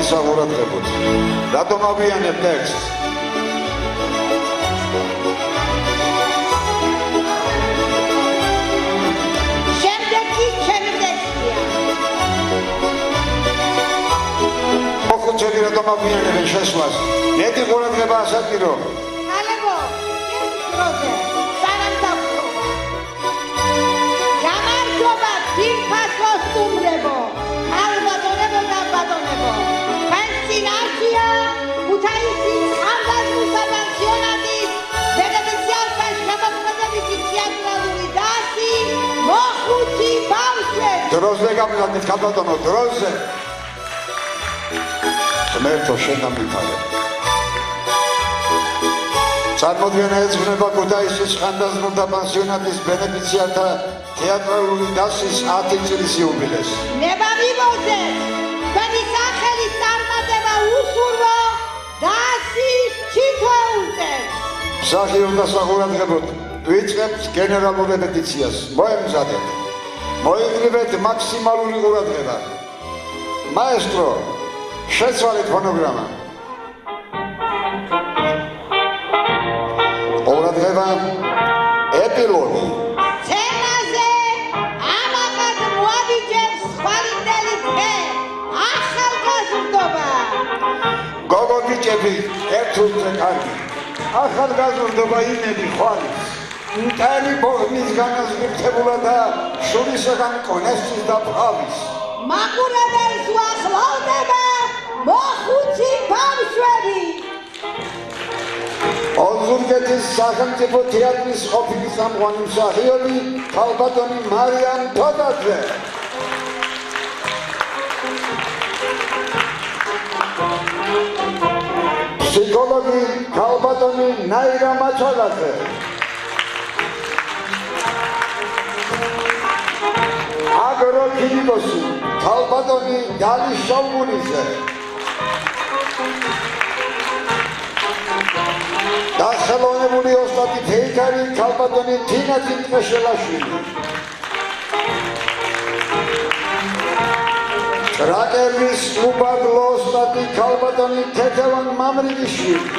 საღურადღებოთ. რატომ ავიანებ ტექსტს? შემდეგი ჩემი ტექსტია. მოხუცები რატომ ავიანებენ შესვლას? მეტი ყურადღება ასაკირო. ალებო, დროზე, სანამ დავხო. გამარჯობა, ძირფასო სტუმრებო. ალბატონებო და ბატონებო. თქვენს წინაშეა ქუთაისის ხალხთა პანსიონატის რედაქციასთან შემოქმედებითი თეატრალური დასი მოხუცი ბავშვები. დროზე გამიგდეთ ქალბატონო, დროზე. ღმერთო შენამვითარე. წარმოდგენა ეძღვნება ქუთაისის ხანდაზმულთა პანსიონატის ბენეფიციართა თეატრალური დასის 10 წლის იუბილეს. ნებავიმოძეთ, თქვენი სახელის წარმატება უსურვო დასის თითოეულწეს. მსახიობ და საღურადღებოთ ვიწყებთ გენერალურ რეპეტიციას. მოემზადეთ. მოიგრიბეთ მაქსიმალური ყურადღება. მაესტრო, შეცვალეთ ფონოგრამა. ყურადღება, ეპილოგი. სცენაზე ამაყად მოაბიჯებს ხვალინდელი თე, ახალგაზრდობა. გოგო ბიჭები, ერთულზე კარგი. ახალგაზრდობა იმედი ხვალის. მტერი ბოღმის განაზღირთებულა და შურისაგან კონესის და ფავის. მაყურებელს უახლოვდება მოხუცი ბავშვები. ოზურგეთის სახელმწიფო თეატრის ყოფილი სამღვანი მსახიობი ქალბატონი მარიამ თოდაძე. ფსიქოლოგი ქალბატონი ნაირა მაჩალაძე. აგროფინიკოსი ქალბატონი გალი შაუმურიძე. დასალონებული ოსტატი თეიქარი ქალბატონი თინა წინტყეშელაშვილი. ტრაკერის უბადლო ოსტატი ქალბატონი თეთევან მამრიგიშვილი.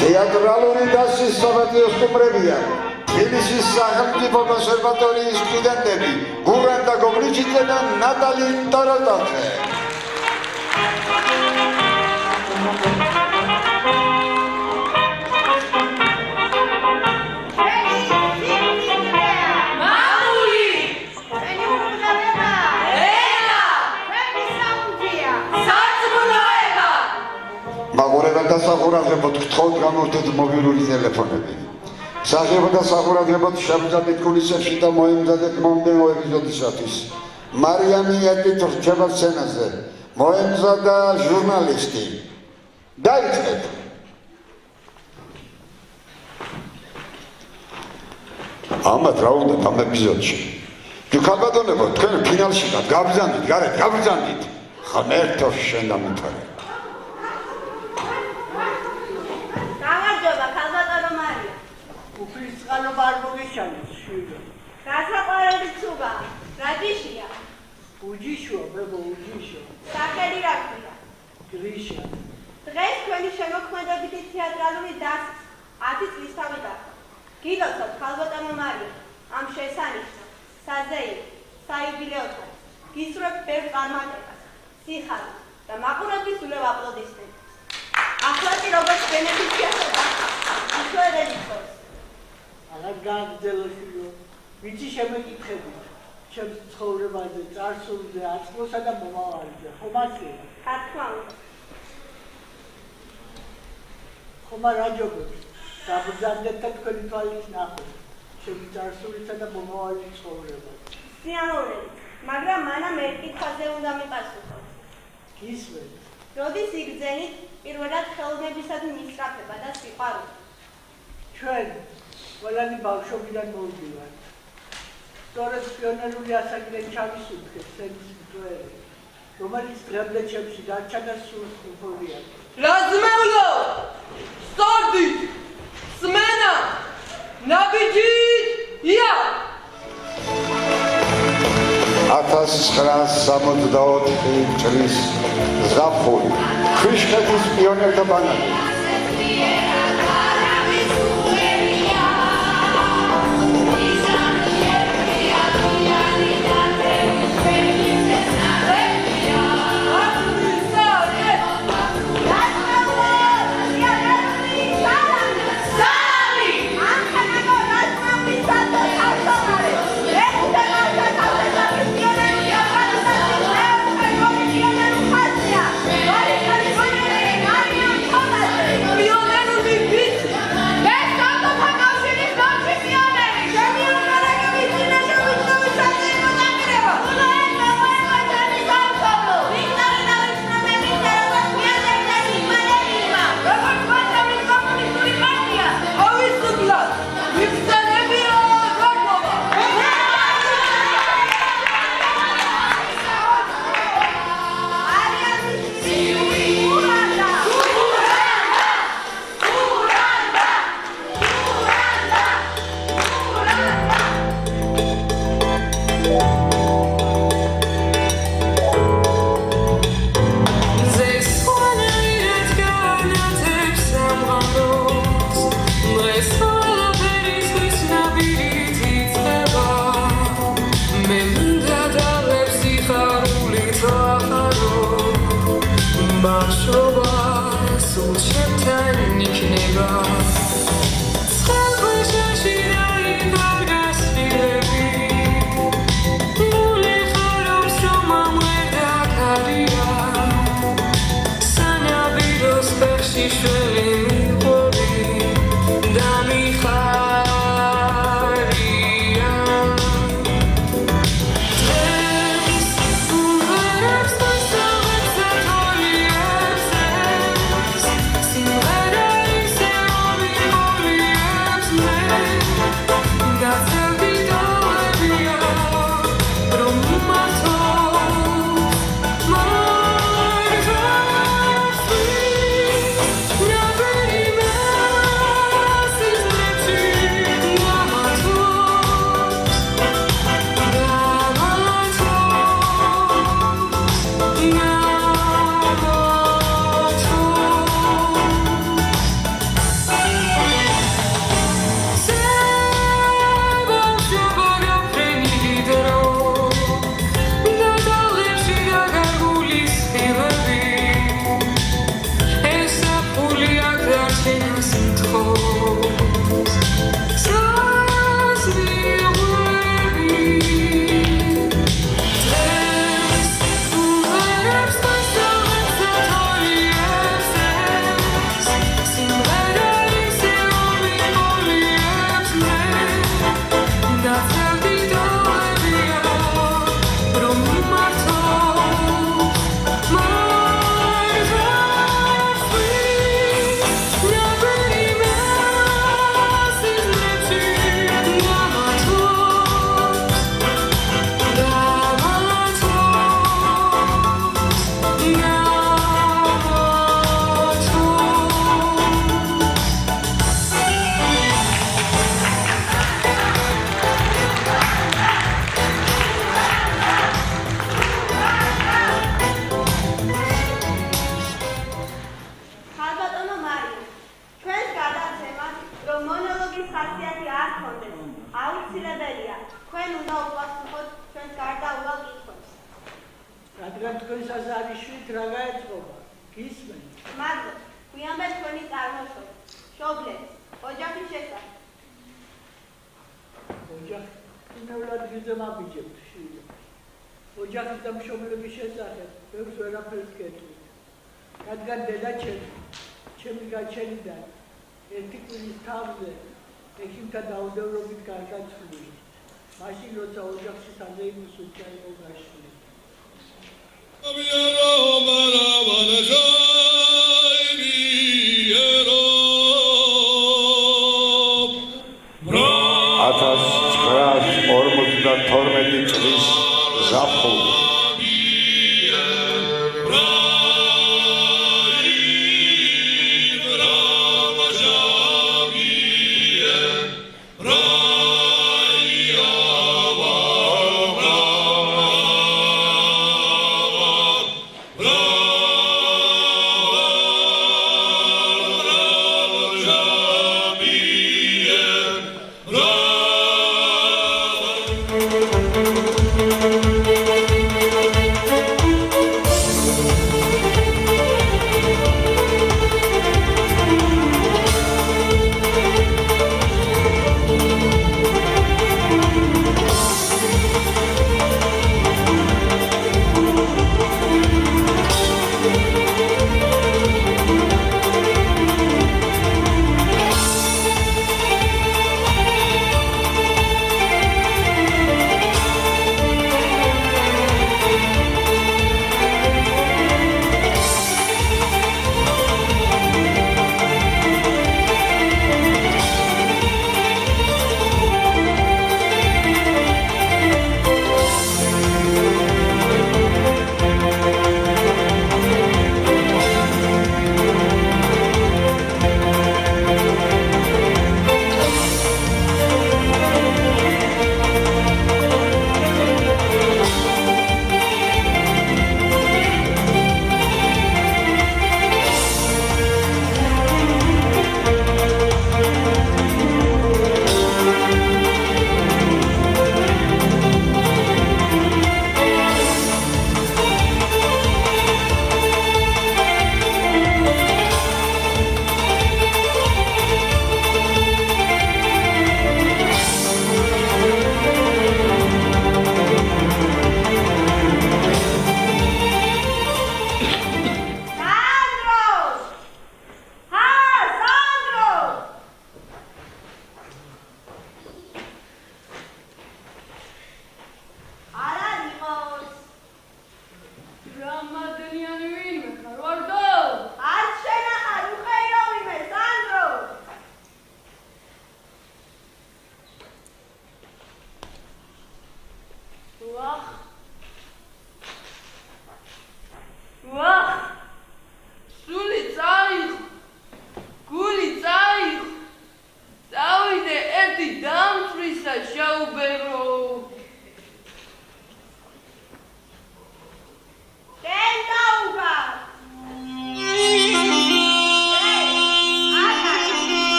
თეატრალური დასის საპატიო სტუმრებია თბილისის სახელმწიფო კონსერვატორიის სტუდენტები გურანდა გოგლიჩიძე და ნატალი ტოროტოძე. მაყურებელ და საღურადღებოთ გთხოვთ გამოვთეთ მობილური ტელეფონები. მსახიობ და საღურადღებოთ შემზადეთ კულისებში და მოემზადეთ მომდევნო ეპიზოდისათვის. მარიამი ეტით რჩება სცენაზე. მოემზადა ჟურნალისტი. დაიწყეთ. ამათ რა უნდა ამ ეპიზოდში? ქალბატონებო, თქვენ ფინალში გად გაბრძანდით, გარეთ გაბრძანდით. ღმერთო შენამვითარე. წყალობა არ მოგეშალეს შვილი. გასაყვარელი ცუба, რა ჯიშია? უჯიშოა, ბებო, უჯიშო. სახელი რა ქვია? გრიშა. დღეს თქვენი შემოქმედებითი თეატრალური დასის 10 წლისთავი გახდა. გილოცავთ ქალბატონო მარია, ამ შესანიშნავ, საზეიმო, საიუბილეო დღეს. გისურვებთ ბევრ წარმატებას, სიხარულ და მაყურებლის ულევ აპლოდისმენტებს. ახლა კი როგორც ბენეფიციართა დასი, ისევე რეჟისორი. აღარ გაგრძელოშიო, ვიცი შემეკითხებით, ჩემს ცხოვრებაზე, წარსულზე, აწმოსა და მომავალზე, ხომ ასეა? რა თქმა უნდა. ხომ არ აჯობებს, გაბრძანდეთ და თქვენი თვალის ნახოთ, ჩემი წარსულისა და მომავალი ცხოვრება. სიამოვნებით, მაგრამ მანამ ერთ კითხვაზე უნდა მიპასუხოთ. გისმენთ. როდის იგრძენით პირველად ხელოვნებისადმი მისწრაფება და სიყვარული? ჩვენ ყველანი ბავშვობიდან მოვიდივართ. სწორედ პიონერული ასაკიდან ჩავისუფრეთ სცენის მწვერი, რომელიც დღემდე ჩემში დარჩა და სულ უხურია. რაზმეულო! სწორდით! სმენა! ნაბიჯით! ია! 1964 წლის ზაფხული ქვიშხეთის პიონერთა ბანაკი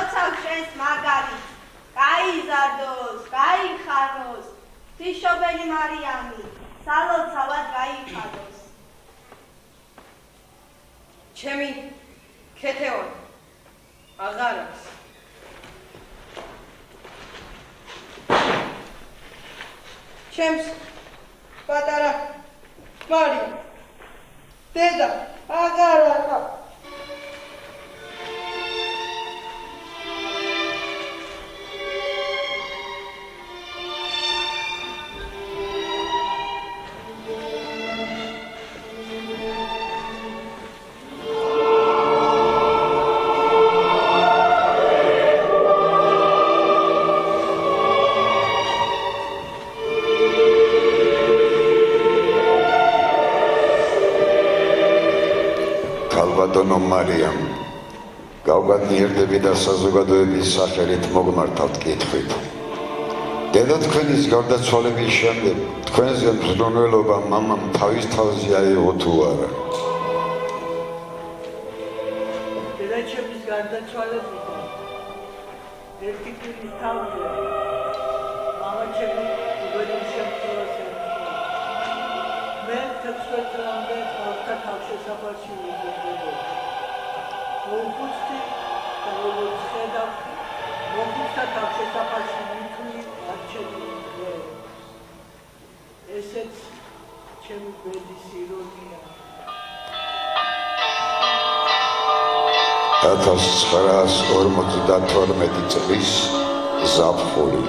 მილოცავ შენს მაგალითს, გაიზარდოს, გაიხაროს, ღვთისმშობელი მარიამი, სალოცავად გაიხადოს. ჩემი ქეთეონ აღარ აქვს. ჩემს პატარა მარიამ დედა აღარ აქვს. ქალბატონო მარიამ, გავგადნიერდები და საზოგადოების სახელით მოგმართავთ კითხვით. დედა თქვენის გარდაცვალების შემდეგ თქვენზე მზრუნველობა მამამ თავის თავზე აიღო თუ არა? დედაჩემის გარდაცვალებიდან ერთი კვირის თავზე მამაჩემი უბედურ შემთხვევას ემთხვევა. მე 16 წლამდე ხალხთა თავშესაფარში ვიზრდებოდა. მოუხუცდი და როგორც ხედავ, მოხუცთა თავშესაფარში მithული არჩევი დღეებს. ესეც ჩემი ბედის ირონია. 1952 წლის ზაფხული.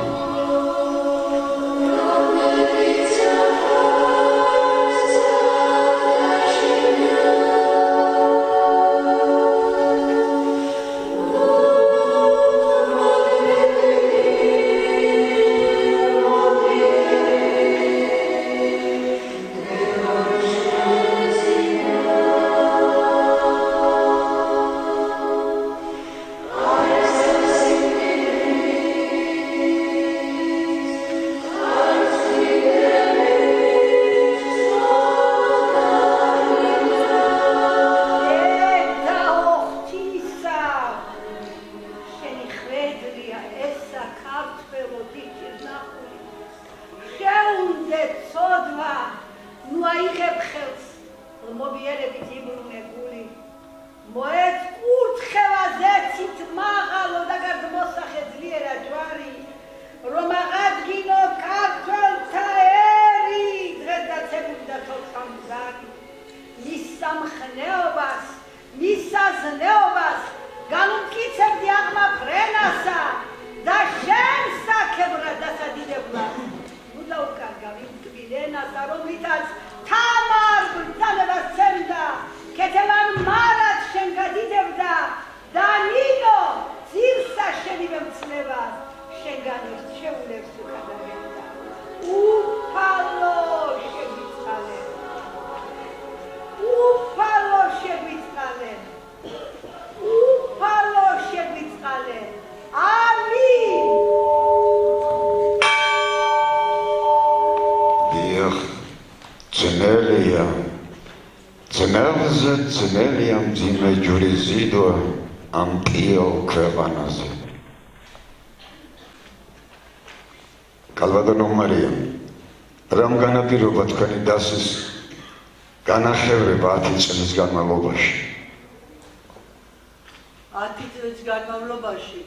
ძნელია მძიმე ჯვრის ზიდვა ამ პიელ ქვეყანაზე. ქალბატონო მარიამ, რამ განაპირობა თქვენი დასის განახევრება 10 წლის განმავლობაში? 10 წლის განმავლობაში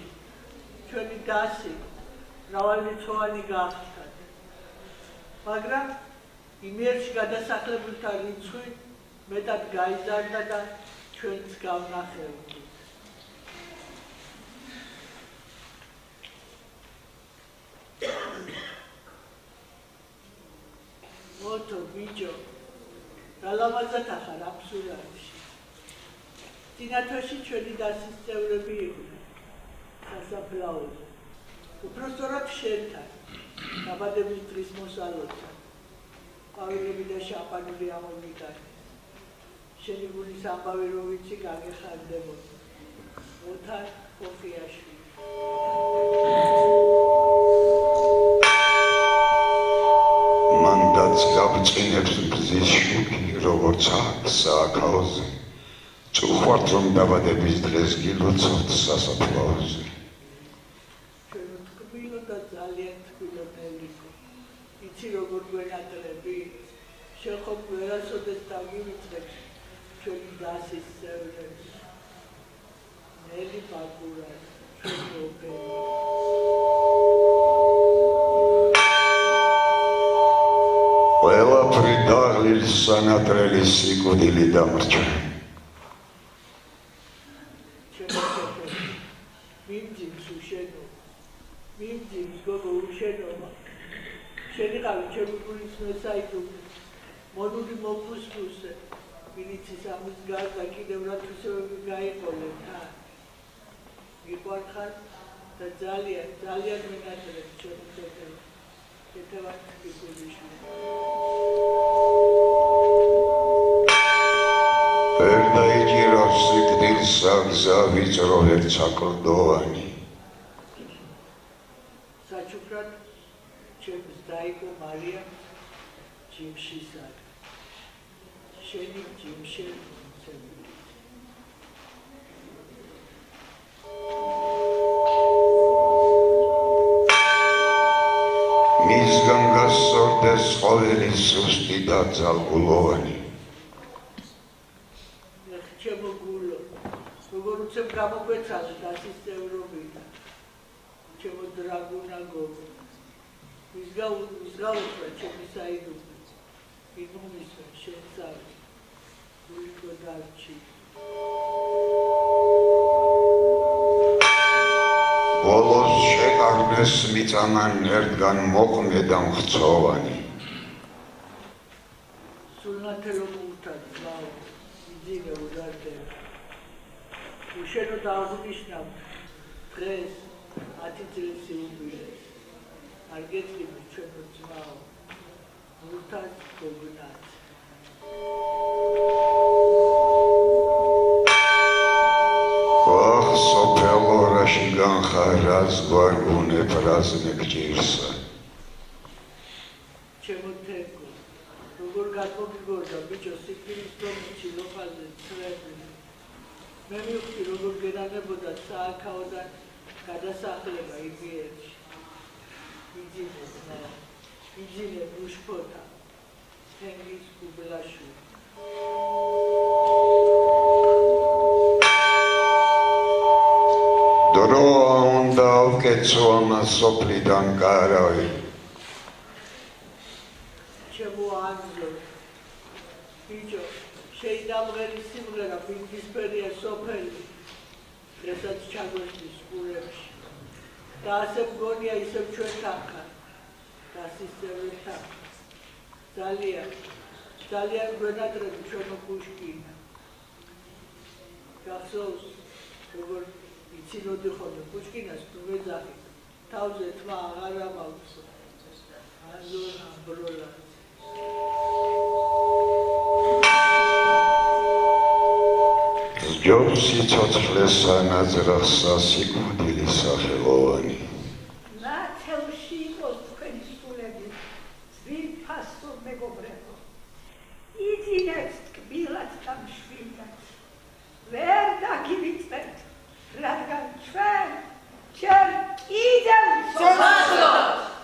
ჩვენი დასი მრავალრიცხოვანი გახდა, მაგრამ იმერში გადასახლებულთა რიცხვი მეტად გაიზარდა და ჩვენც გავნახევთ. მოტო ბიჭო, რა ლამაზად ახარ აბსურდში. წინა თვეში ჩვენი დასის წევრები იყვნენ სასაფლაოზე. უпростоრად შენთან, დაბადების დღის მოსალოდთან. ყვავილები და შამპანური ამომიგანი. შენი გულის ამბავი რო ვიცი გაგეხარდებოდა. ოთარ ხოხიაშვილი. მანდაც გავწინებს გზის შუქი, როგორც აქ სააქაოზე. წუხ გითხვართ რომ დაბადების დღეს გილოცავთ სასაფლაოზე. ჩვენ თქმილო და ძალიან თქმილო ნელიკო. იცი როგორ გვენატრები? შენ ხომ ვერასოდეს დაგივიწყებ ჩვენი დასის წევრებს. ნელი ბაკურა, ჩვენი ოპერა. ყველაფრი დაღლილს სანატრელი სიკვდილი დამრჩა. მიმძიმს უშენო, მიმძიმს გოგო უშენო. შენიყავი ჩემი გულის მესაიდუმი, მონური მოგუსმუსე, ვინიცის ამის გარდა კიდევ რა თვისებები გაიყოლე თან. გიყვარხარ და ძალიან, ძალიან მენატრებს ჩემი ქეთევა. ქეთევას გიგულიშვილი. ვერ დაიჭირავს სიკვდილს საგზა ვიწრო ერთსაკლდოვანი. საჩუქრად ჩემს დაიგო მარია ჯიმშისად. შენი ჯიმში მცემული. მისგან გასწორდეს ყოველი სუსტი და ძალყულოვანი. ჩემო გულო, როგორ უცებ გამოგვეცალე დასის წევრობიდან. ჩემო დრაგუნა გოგო. ვისგაუცვა ჩემი საიდუმი. იდუმისვა შენ წავი. გულიკო დარჩი. ბოლოს შეკარნეს მიწამან ერთგან მოყმე და მხცოვანი. სულნათელო მურთად ზაო, იძინე უდარდე. უშენო დააღნიშნავ დღეს 10 წლის იუბილეს. არ გეწიმა ჩვენო ძმაო, მურთად გოგნაც. ოხ სოფელო რაში განხარած გვარგუნებ რაზმე გჭირსა. ჩემო თეკო, როგორ გადმოგიგორდა ბიჭო სიკვდილის დომში ლოყაზე ცრები. მე მივხვდი როგორ გენანებოდა სააქაოდან გადასახლება იგიერში. იძინე უშფოთა, თენგის კუბლაშვილი. დროა უნდა ავკეცონა სოფლიდან კარავი. ჩემო ანზო, ბიჭო, შეიდამღერი სიმღერა ბინდისფერია სოფელი, დღესაც ჩაგვესმის ყურებში. და ასე მგონია ისევ ჩვენთან ხარ, დასის წევრებთან. ძალიან გვენატრები ჩვენო პუშკინა. გახსოვს, როგორ იცინოდი ხოლმე პუშკინას თუ ვეძახი, თავზე თმა აღარ ამავსო. აზორ ამბროლა. სჯობს სიცოცხლეს ანაძრახსა სიკვდილი სახელოვანი. ნათელში იყოს თქვენი სულები, ძვირფასო მეგობრებო. იძინეთ ტკბილად და მშვილდად. ვერ დაგივიწყეთ, რადგან ჩვენ კიდევ სოფასოთ!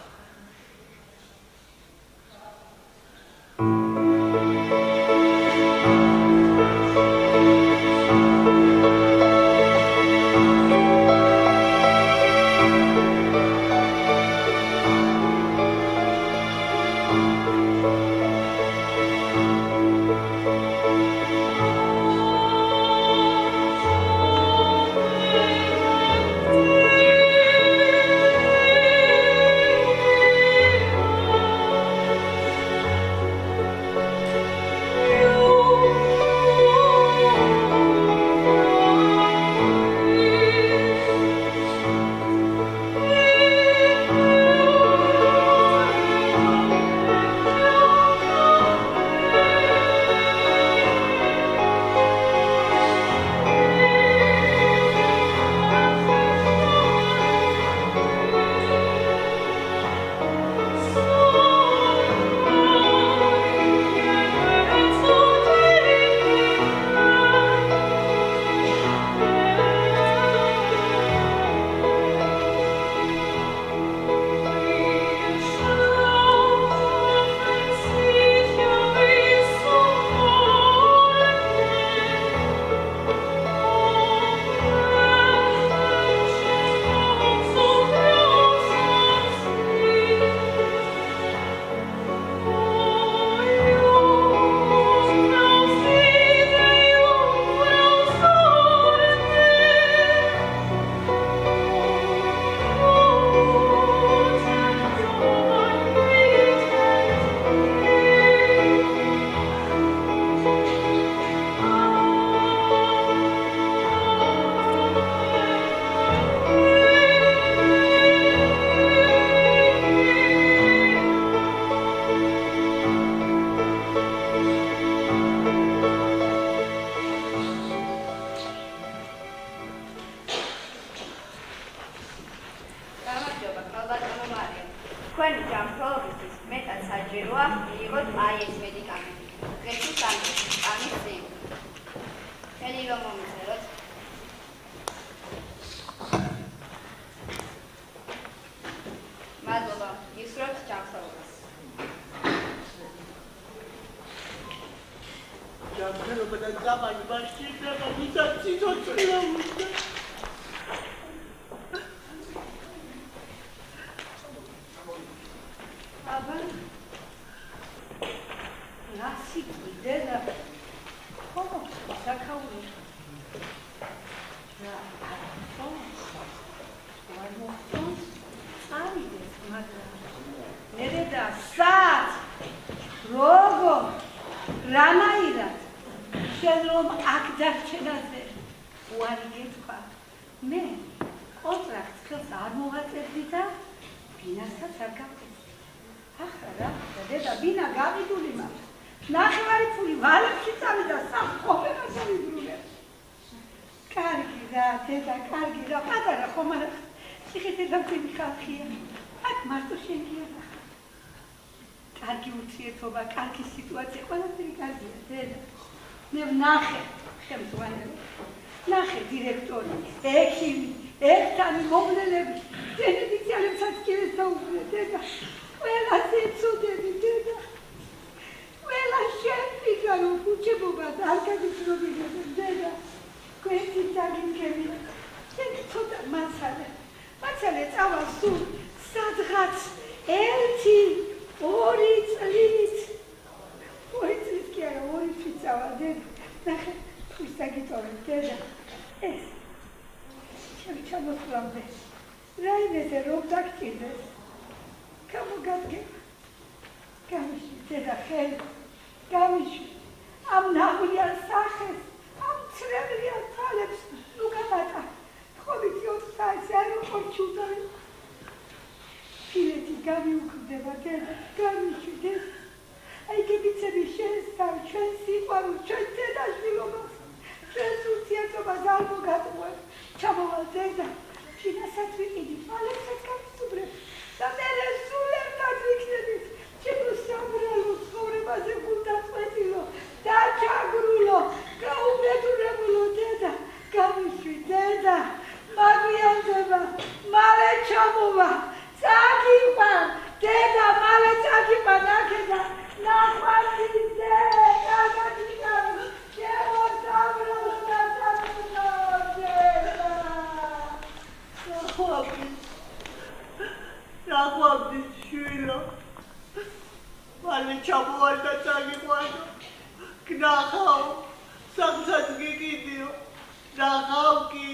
თქვენი ჯანმრთელობისთვის მეტად საჭიროა მიიღოთ აი ეს მედიკამენტი. დღეში სამის წინ. შენი რომ მომიწეროთ. მადლობა, გისურვებთ ჯანმრთელობას. ჯანმრთელობა და ძაბანი ბაშკირდება, ვისაც სიცოცხლე უნდა. აბა, რასი კიდედა, ხომ საკაული. რა, ხომ, ამიდეს, მაგრამ ნერედა სად, როგორ, რანაირად, შენ რომ აქ დარჩენაზე უარი გეთქვა, მე კონტრაქტს ხელს არ მოვაწერდი და ბინასაც არ გავხსნი. ახლა რა, დედა ბინა გავიდული მაქვს. ნახევარი ფული ვალებში წავიდა სამწუხაროდ ავიბრუნებ. კარგი რა, დედა, კარგი რა, პატარა ხომ არა. ციხეზე დამწინი ხალხია. აქ მარტო შენ გიახა. კარგი ურთიერთობა, კარგი სიტუაცია, ყველაფერი კარგია, დედა. მე ვნახე ხელმძღვანელი, ნახე დირექტორი, ექიმი, ერთანი მომვლელები, ტელევიზიალებსაც კი ვესაუბრე, დედა. ყველას ეცოდები, დედა. ყველა შენ ვიგა რომ უჩებობას არ გაგიწნობინებენ, დედა. გვერდით დაგინგებია. შენ ცოტა მაცალე წავალ სულ სადღაც 1-2 წლით. 2 წლის კი არა, 2 წლით წავალ, დედა. ნახე, ის დაგიტოვებ, დედა. ეს ჩემი ჩამოთვლამდე რაიმეზე რომ დაგჭირდეს. გამოგადგება. გამიშვი, დედა, ხელი. გამიშვი. ამ ნაღვლიან სახეს, ამ ცრემლიან თვალებს ნუ გამატა. ხობით 4 საათი აეროპორტში უდავი. ფილეთი გამიუქმდება, დედა, გამიშვი, დედა. აი გიგიცები შენსთან, ჩვენ სიყვარულ, ჩვენ დედაშვილობას, ჩვენს ურთიერთობას არ მოგატყუებ. ჩამოვალ, დედა, ფინასაც ვიყიდი, მალებსაც გავისუბრებ და მერე სულ ერთად ვიქნებით. ჩემო საბრალო ცხოვრებაზე გულდაწყვეტილო, დაჩაგრულო, გაუმეტურებულო, დედა, გამიშვი, დედა, მაგვიანდება, მალე ჩამოვა, წაგიყვან, დედა, მალე წაგიყვან, აქედა, ნახვამდის დედა, გაგიყვან, ჩემო საბრალო დაწაგრულო, დედა. ნახვამდის შვილო, მალე ჩამოვალ და წაგიყვანო, გნახავ, სამსაც გიგიდიო, ნახავ კი.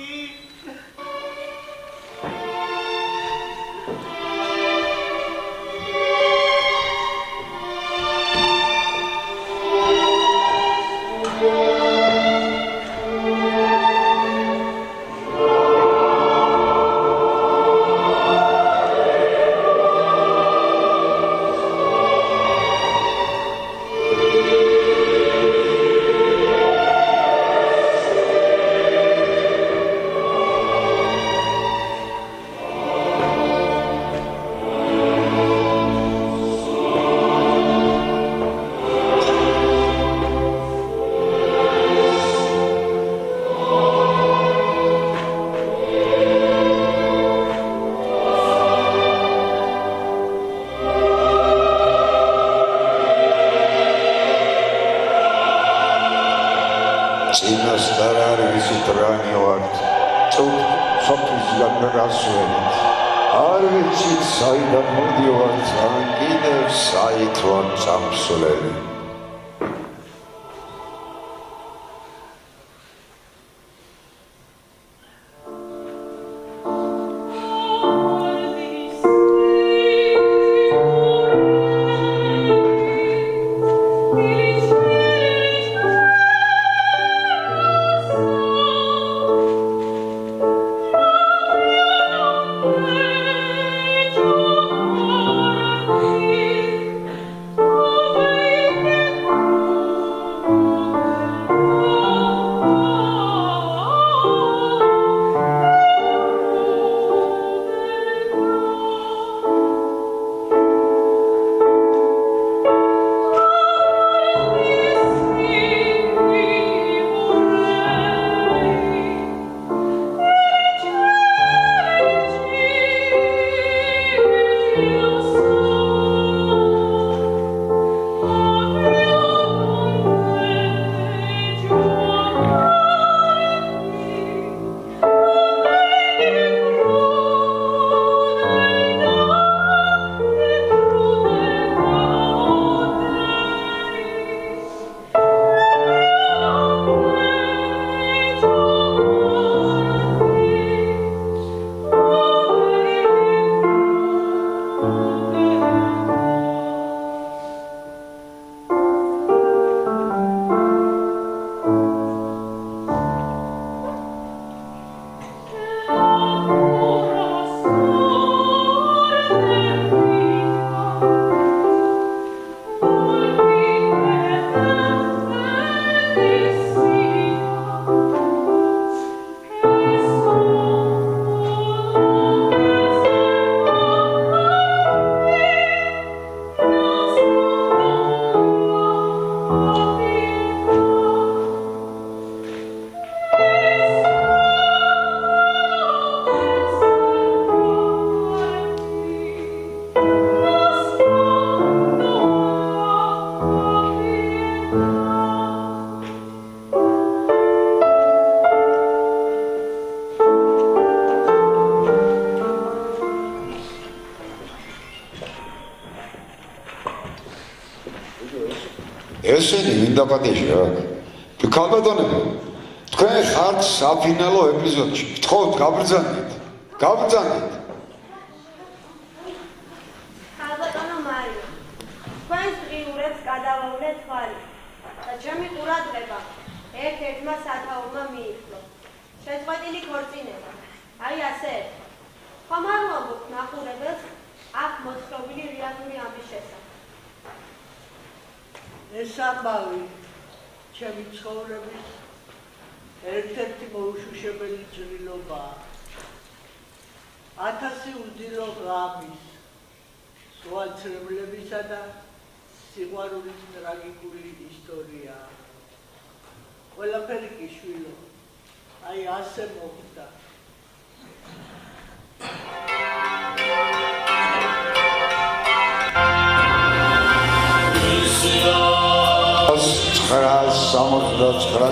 წინასწარ არ ვიცით რანი ვართ, სოფლისგან გასვენით, არ ვიცით საიდან მოდივართ, ან კიდევ საით ვართ წამსვლელი. Oh, ესენი მინდა პატიჟია. ქალბატონები, თქვენ ხართ საფინალო ეპიზოდში. გთხოვთ, გაბრძანდით. გაბრძანდით. ქალბატონო მარიო, თქვენს დღიურებს გადავავლე თვალი და ჩემი ყურადღება ერთ-ერთმა სათაურმა მიიღო. შეწყვეტილი ქორწინება. აი ასე. ხომ არ ვამბობთ ნახურებელს აქ მოთხრობილი რეალური ამბის შესახებ. ეს ამბავი ჩემი ცხოვრების ერთ-ერთი მოუშუშებელი ჭრილობაა. 1000 უძილო ღამის, სვაცრებლებისა და სიყვარულის ტრაგიკული ისტორიაა. ყველაფერი კი შვილო, აი ასე მოხდა.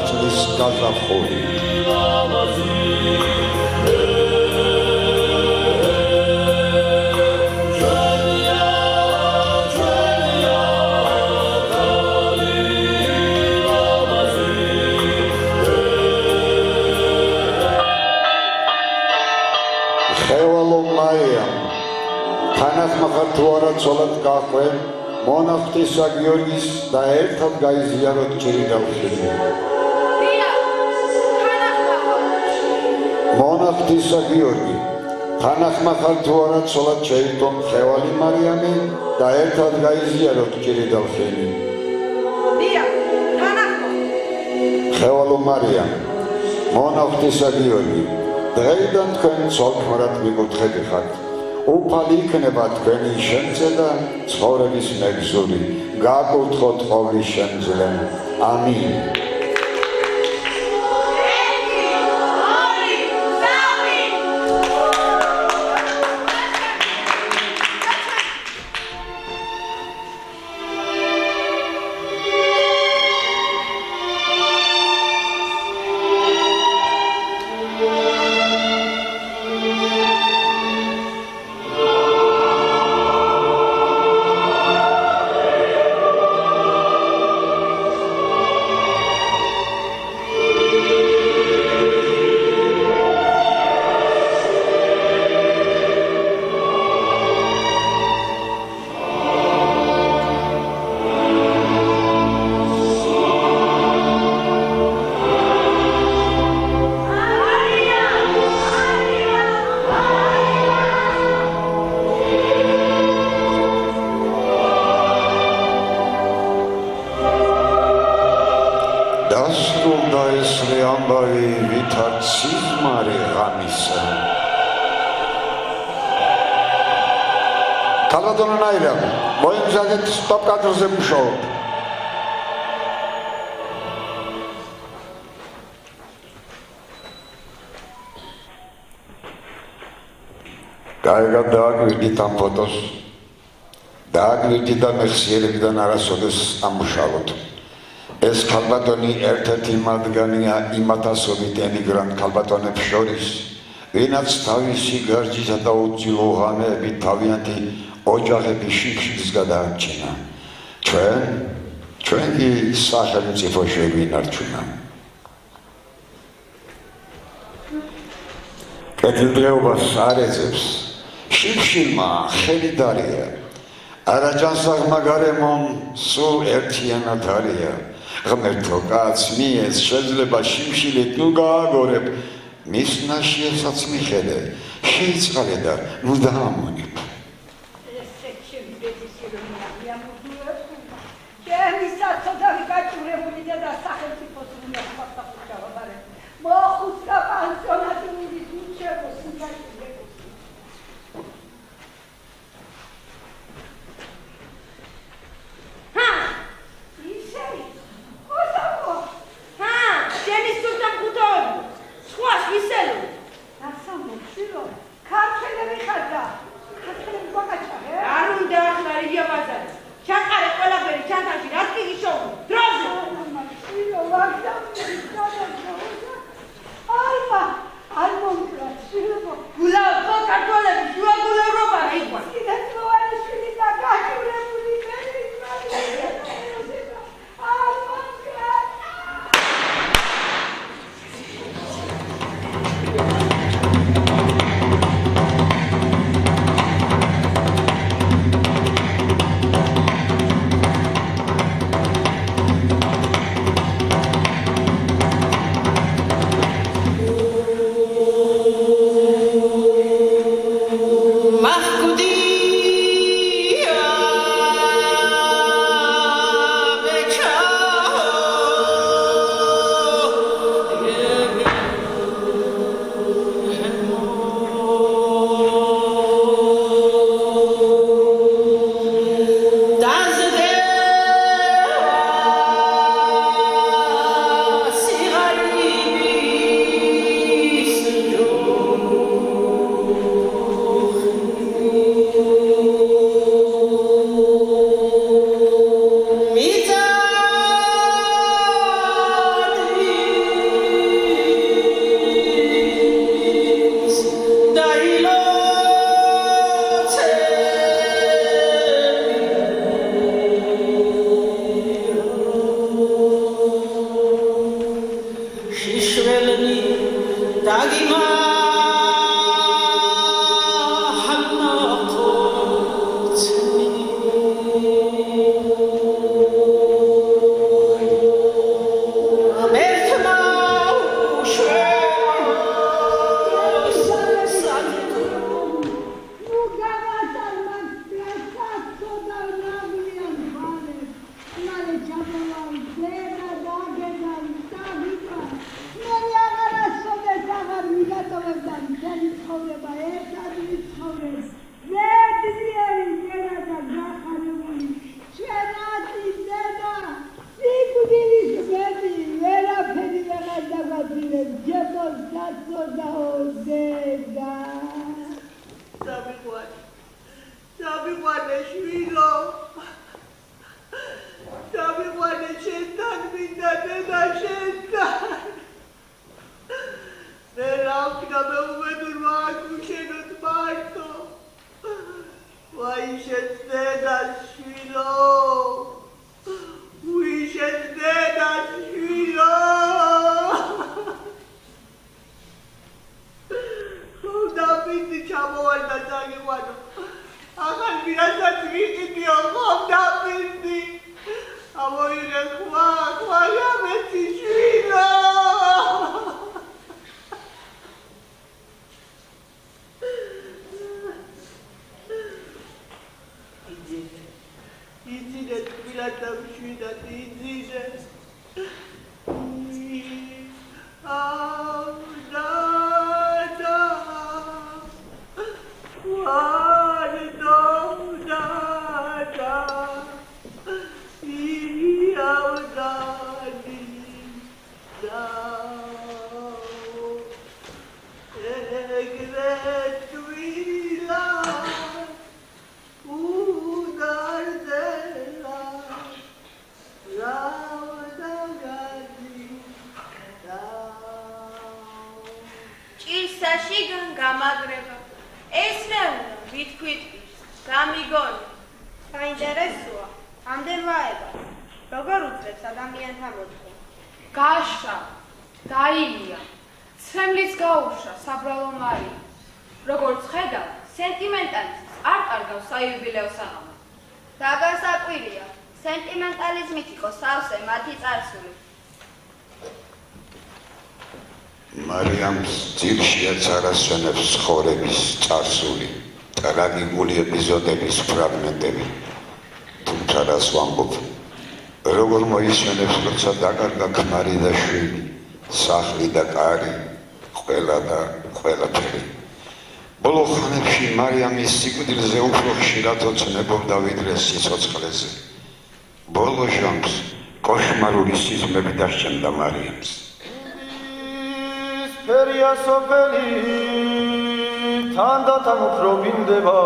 წლის გაზაფხული. ხევალო მაია, თანახმახარ თუ არა ცოლად გაყვე, მონახტისა გიორგის და ერთად გაიზიაროთ ჭირიდაუშვილი. მონახტისა გიორგი, თანახმახარ თუ არა ცოლად შეირთო ხევალი მარიამი და ერთად გაიზიაროთ ჭირიდაუშვილი. ხევალო მარიამ, მონახტისა გიორგი, დღეიდან თქვენ ცოლქმრად მიკუთხები ხართ. უფალი იქნება თქვენი შემცე და ცხოვრების მეგზური. გაკურთხოთ ყოვლის შემძლე. ამინ. დასრულდა ეს ამბავი ვითართ სიზმარი ღამისა. ქალბატონო ნაირა, მოიმზადეთ სტოპ კადრზე მუშაობ. კარგად დააგვირდით ამ ფოტოს. დააგვირდით და მეხსიერებიდან არასოდეს ამუშავოთ. ეს ქალბატონი ერთ-ერთი მათგანია იმ 1000 ემიგრანტ ქალბატონებს შორის, ვინაც თავისი გარჯისა და უძილო ღამეებით თავიანთი ოჯახების შიშს გადაარჩინა. ჩვენ კი სახელმწიფოში ვინარჩუნა. კეთილდღეობას არ ეძებს, შიფშილმა ხელი დარია, არაჯანსაღმა გარემომ სულ ერთიანად არია. ღმერთო კაც მიეც შეიძლება შიმშილით ნუ გააგორებ, მის ნაშიერსაც მიხედე, შეიწყალე და ნუ დაამონებ. ჩემი საცოდავი გაჭურებული და სახელმწიფოს უნდა ხმასახუჭა ვაბარე. მოხუცდა პანსიონატი მიდის უჩეროს სინგაშილებს. სხვას ვისელო? ასამბლეში რომ ქართველები ხარდა. ქართველები მარიამს ძირშიაც არასვენებს ცხოვრების წარსული, ტრაგიკული ეპიზოდების ფრაგმენტები. თუმცა რას ვამბობ, როგორ მოისვენებს, როცა დაკარგა ქმარი და შვილი, სახლი და კარი, ყველა და ყველაფერი. ბოლო ხანებში მარიამის სიკვდილზე უფრო ხშირად ოცნებობდა ვიდრე სიცოცხლეზე. ბოლო ჟამს კოშმარული სიზმები დასჭამდა მარიამს. ფერია სოფელი თანდათან უფრო მინდება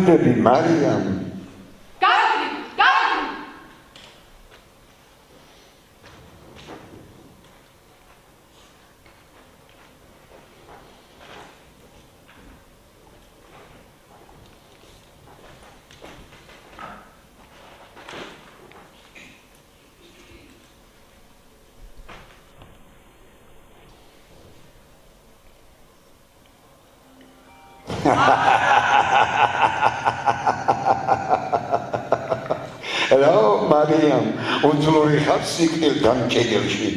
Baby Mariam. Hello, Mariam. Unzluri xar სიკვდილთან კედელში.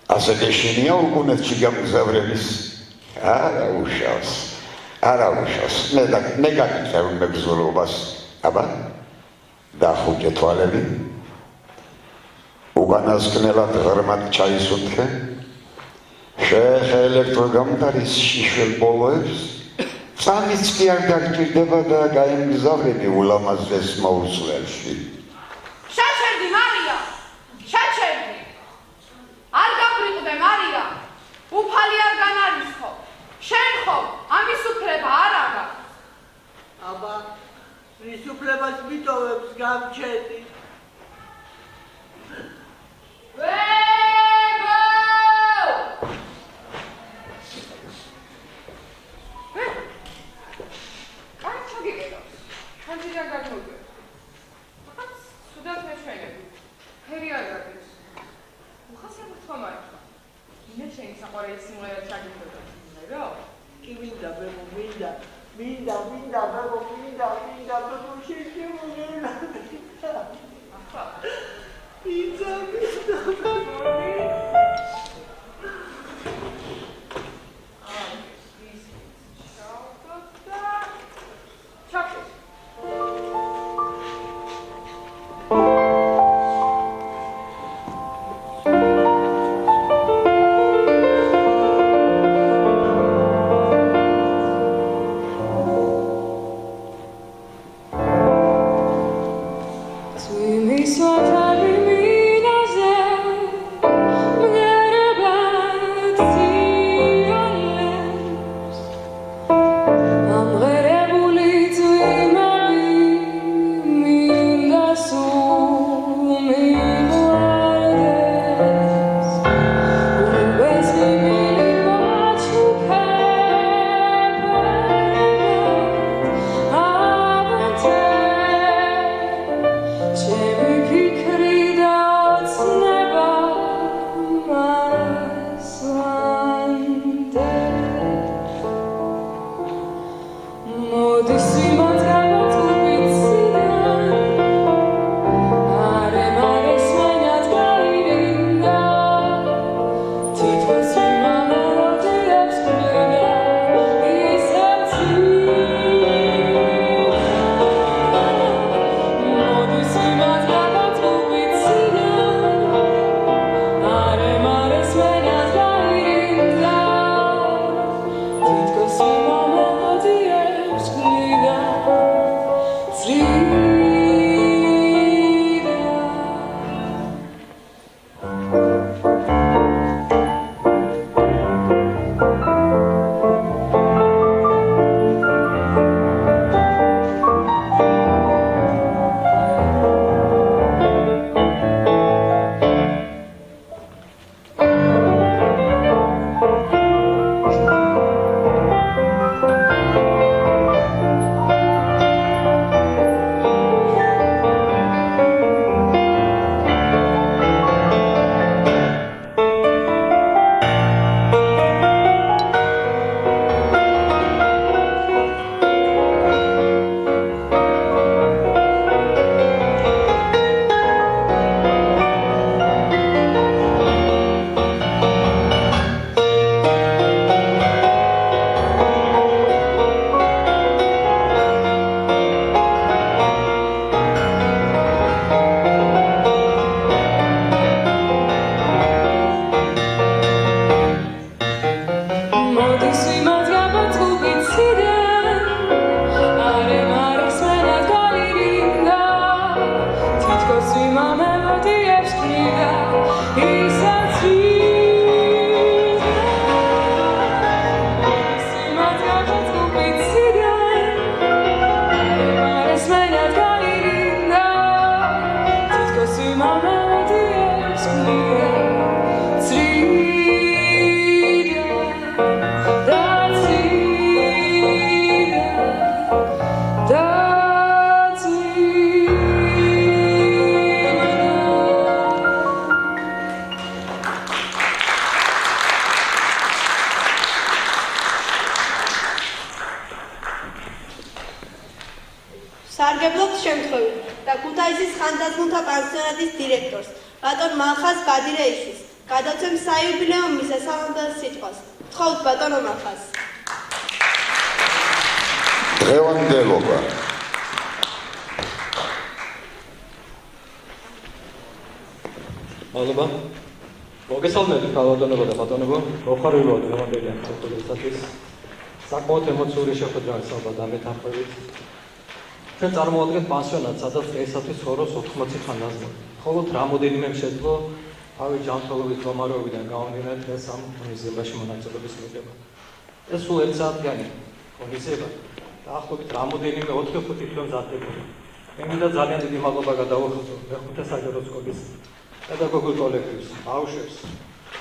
ასეთი შენია უკუნეთში გამგზავრების. არა უშავს. მე გაგიწევ მეგზურობას. აბა, დახუჭე თვალები. უკანასკნელად ღრმად ჩაისუნთქე. შეეხე ელექტროგამტარის შიშველ ბოლოებს. წამიც კი არ დაგჭირდება და გაემგზავრები ულამაზეს მოუწველში. შეჩერდი მარია, შეჩერდი. არ გაბრიყდე მარია, უფალი არ განარისხო. შენ ხო ამის უფლება არ აღარ. აბა, რის უფლებას მიტოვებს გამჩენი? სარგებლობთ შემთხვევით და ქუთაისის ხანდაზმულთა პანსიონატის დირექტორს, ბატონ მალხაზ ბადირეიშვილს, გადავცემ საიუბილეო მისასალმო სიტყვას. გთხოვთ ბატონო მალხაზ. დღევანდელობა. მადლობა. მოგესალმებით ბატონებო და ბატონებო, მოხარული ვარ დღევანდელი ამ პროექტისათვის. საკმაოდ ემოციური შეხვედრა ალბათ ამ ეთაპებით. ჩვენ წარმოადგენთ პანსიონატს, სადაც დღეისათვის ცხოვრობს 80 ხანდაზმული. მხოლოდ რამოდენიმე შეძლო თავი ჯანმრთელობის მდგომარეობიდან გამომდინარე დღეს ამ ღონისძიებაში მონაწილეობის მიღება. ეს სულ 1 საათიანი ღონისძიება. დაახლოებით რამოდენიმე 4-5 თვე მზადდება. მე მინდა ძალიან დიდი მადლობა გადავუხადო მეხუთე საჯარო სკოლის პედაგოგურ კოლექტივს, ბავშვებს,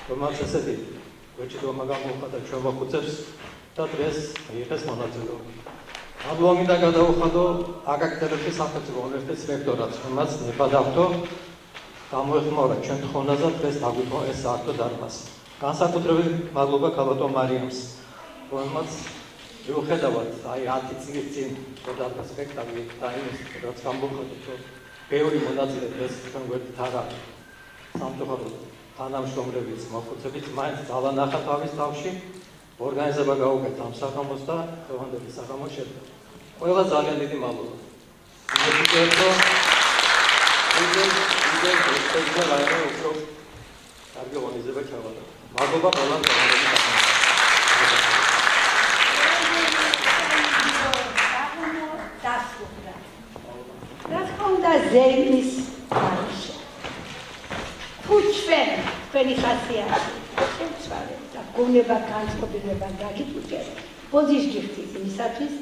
რომელთაც ესეთი ვეჭიდობა გამოუხადა ჩვენ მოხუცებს და დღეს მიიღეს მონაწილეობა. მადლობა მინდა გადავუხადო აკაკტერების სახელმწიფო უნივერსიტეტის რექტორატს, რომელმაც ნებადართო გამოეხმაურა ჩვენ თხოვნაზე დღეს დაგვითვალა ეს საერთო დარბაზი. განსაკუთრებით მადლობა ქალბატონ მარიამს, რომელმაც მიუხედავად 10 წლის წინ დარბაზ სპექტაკლი და იმის რაც გამოხატა ჩვენ ბევრი მონაწილე დღეს ჩვენ გვერდით არა სამწუხაროდ თანამშრომლებიც მოხუცებიც მაინც დავანახა თავის თავში ორგანიზება გაუკეთა ამ საღამოს და დღევანდელი საღამო შედგა. ყველა ძალიან დიდი მადლობა. კარგი ორგანიზება ჩავატარდა. მადლობა ყველამ რაც ხონდა ზეიმის არშა. თუ ჩვენ თქვენი ხასიათი შეცვალეთ და გონება განწყობილება გაგიწევთ, ბოდიშ გიხდით იმისათვის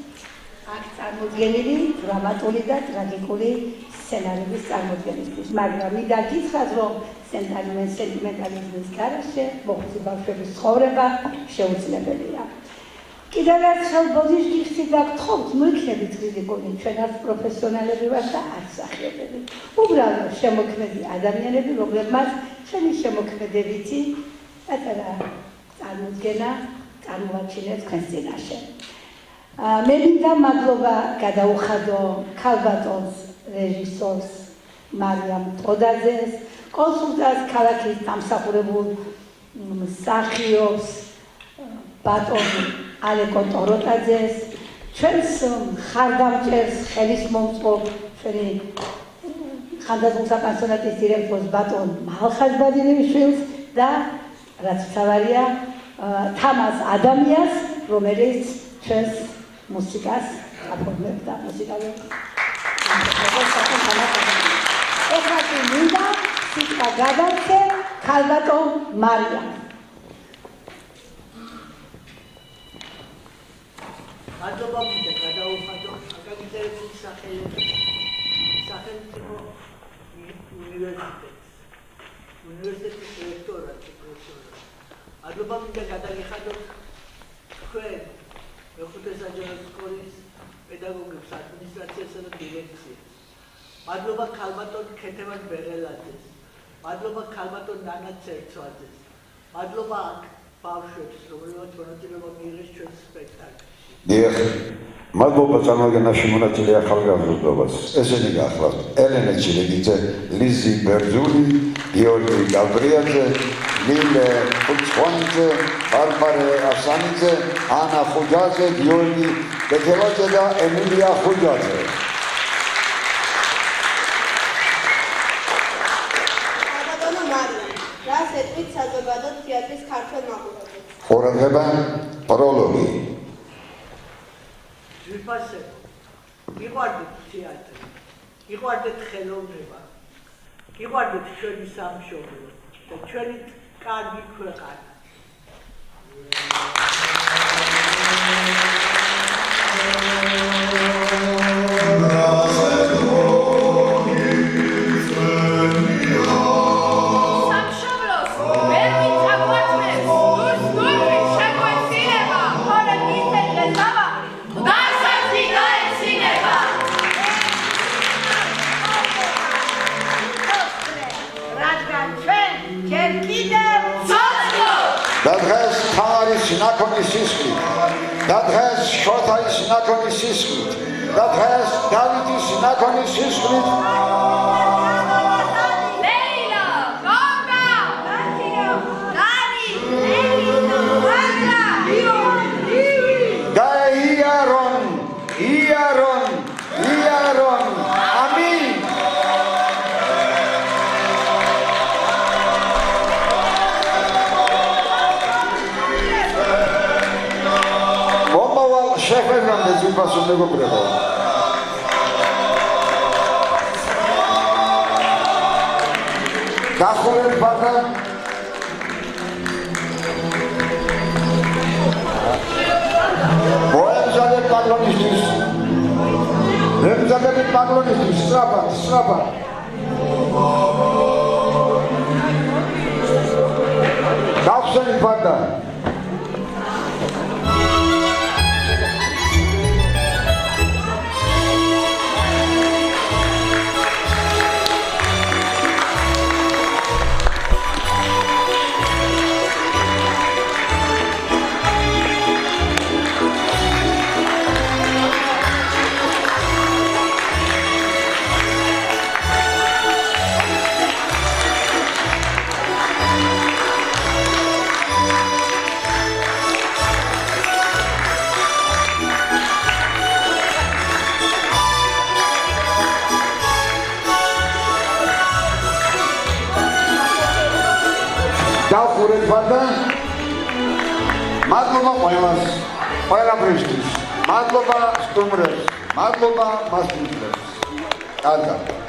აქ წარმოდგენილი დრამატული და ტრაგიკული სცენარების წარმოდგენისთვის. მაგრამ მინდა გითხრათ, რომ სენტიმენტალიზმის გარეშე მოხუცი ბავშვების ცხოვრება შეუძლებელია. კიდევ ერთხელ ბოდიშ გიხდით და გთხოვთ, მოიქნებით კრიტიკული, ჩვენ არც პროფესიონალები ვართ და არც მსახიობები. უბრალოდ შემოქმედი ადამიანები, რომლებმაც ჩვენი შემოქმედებითი პატარა წარმოდგენა წარმოაჩინეთ თქვენს წინაშე. მე მინდა მადლობა გადაუხადო ქალბატონს რეჟისორს მარიამ ტოდაძეს, კონსულტანტს ქალაქის დამსახურებულ მსახიობს ბატონ ალეკო ტოროტაძეს, ჩვენს მხარდამჭერს ხელისმომწყობ ჩვენი ხანდაზმულ საპანსიონატის დირექტორს ბატონ მალხაზ ბადირიშვილს და რაც მთავარია თამას ადამიანს, რომელიც ჩვენს მუსიკას აფორმებდა მუსიკალურ. ეხლა მინდა სიტყვა გადავცე ქალბატონ მარიამს. მადლობა მინდა გადაუხადო აკადემიების სახელმწიფო უნივერსიტეტის რექტორად. მადლობა მინდა გადაგიხადოთ თქვენ მეხუთე საჯარო სკოლის პედაგოგებს, ადმინისტრაციასა და დირექციას. მადლობა ქალბატონ ქეთევან ბეღელაძეს, მადლობა ქალბატონ ნანა ცერცვაძეს, მადლობა აქ ბავშვებს, რომლებმაც მონაწილეობა მიიღეს ჩვენს სპექტაკლში. დიახ, მადლობა წარმოგენაში მონაწილე ახალგაზრდობას. ესენი გახლავთ ელენე ჩილეგიძე, ლიზი ბერძული, გიორგი გაბრიაძე, ლილე ხუცხვანიძე, ბარბარე ასანიძე, ანა ხუჯაძე, გიორგი ბეთელაძე და ემილია ხუჯაძე. ქალბატონო მარიამ, რას ეტყვით საზოგადო თეატრის ქართველ მაყურებელს? ყურადღება პროლოგი. ვიფასებო, გიყვარდეთ თეატრი, გიყვარდეთ ხელოვნება, გიყვარდეთ ჩვენი სამშობლო და ჩვენი კარგი ქვეყანა. სამშობლოს ვერ ვიჩაგვართმევს, გურს გურვით შეგვეცინება, ხოლო მისცემდა საბა, ყდასაც ვიგაეცინება. რადგან ჩვენ ჯერ კიდევ და დღეს თამარის ნაკონის სისხლით, და დღეს შოთაის ნაკონის სისხლით, და დღეს დავითის ნაკონის სისხლით ლეილა, გოგა, დანი, ლეილა, ვაზა, და იარონ, ამინ. მომავალ შეხვედრამდე ძვირფასო მეგობრებო, გახურეთ ბატა მოემზადეთ პაგლონისთვის, ემზადებით პაგლონისთვის, სწრაფად. გავხსენით ბატა. დავხურეთ ბატა. მადლობა ყველას, ყველაფრისთვის. მადლობა სტუმრებს, მადლობა მასპინძლებს. კარგად.